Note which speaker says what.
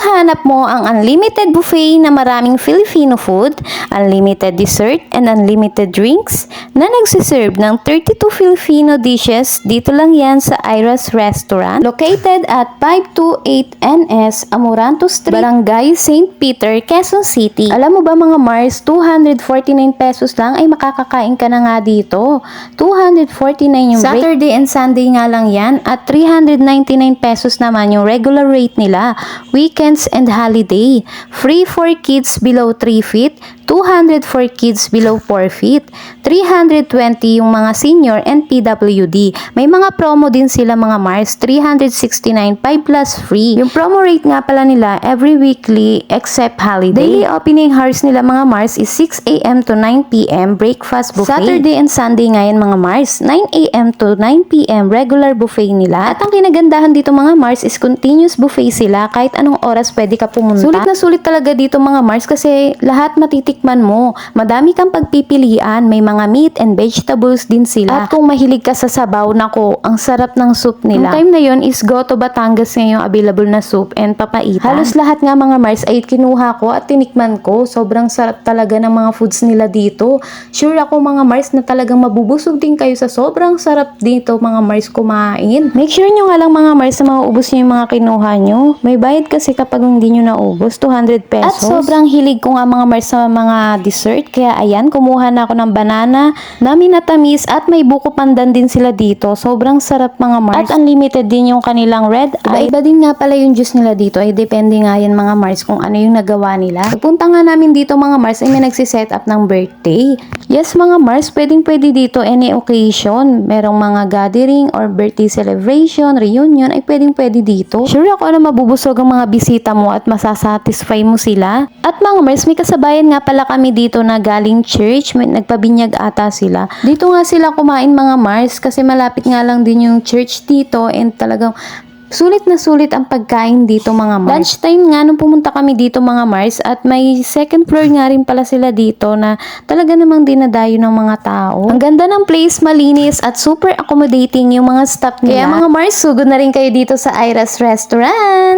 Speaker 1: hinahanap mo ang unlimited buffet na maraming Filipino food, unlimited dessert, and unlimited drinks na nagsiserve ng 32 Filipino dishes, dito lang yan sa Ira's Restaurant, located at 528 NS Amoranto Street, Barangay St. Peter, Quezon City. Alam mo ba mga Mars, 249 pesos lang ay makakakain ka na nga dito. 249 yung Saturday and Sunday nga lang yan at 399 pesos naman yung regular rate nila. Weekends and holiday. Free for kids below 3 feet, 200 for kids below 4 feet, 320 yung mga senior and PWD. May mga promo din sila mga Mars, 369, 5 plus free. Yung promo rate nga pala nila every weekly except holiday. Daily opening hours nila mga Mars is 6 a.m. to 9 p.m. breakfast buffet. Saturday and Sunday nga yan mga Mars, 9 a.m. to 9 p.m. regular buffet nila. At ang kinagandahan dito mga Mars is continuous buffet sila, kahit anong oras pwede ka pumunta. Sulit na sulit talaga dito mga Mars kasi lahat matitikman mo. Madami kang pagpipilian, may mga meat and vegetables din sila. At kung mahilig ka sa sabaw, nako, ang sarap ng soup nila. Yung time na yon is Goto Batangas ngayong available na soup and papaitan. Halos lahat nga mga Mars ay kinuha ko at tinikman ko. Sobrang sarap talaga ng mga foods nila dito. Sure ako mga Mars na talagang mabubusog din kayo sa sobrang sarap dito mga Mars kumain. Make sure nyo nga lang mga Mars na maubos nyo yung mga kinuha nyo. May bayad kasi kapag hindi nyo naubos, 200 pesos. At sobrang hilig ko nga mga Mars sa mga dessert. Kaya ayan, kumuha na ako ng banana na minatamis at may buko pandan din sila dito. Sobrang sarap mga Mars. At unlimited din yung kanilang red eye. Iba din nga pala yung juice nila dito. Ay depende nga yan mga Mars kung ano yung nagawa nila. Pagpunta nga namin dito mga Mars ay may nagsiset up ng birthday. Yes mga Mars, pwedeng pwede dito any occasion. Merong mga gathering or birthday celebration, reunion ay pwedeng pwede dito. Sure ako na mabubusog ang mga bisita mo at masasatisfy mo sila. At mga Mars, may kasabayan nga pala kami dito na galing church, may nagpabinyag ata sila. Dito nga sila kumain mga Mars kasi malapit nga lang din yung church dito and talagang sulit na sulit ang pagkain dito mga Mars. Lunchtime nga nung pumunta kami dito mga Mars at may second floor nga rin pala sila dito na talaga namang dinadayo ng mga tao. Ang ganda ng place, malinis at super accommodating yung mga staff nila. Kaya mga Mars, sugod na rin kayo dito sa Ira's Restaurant.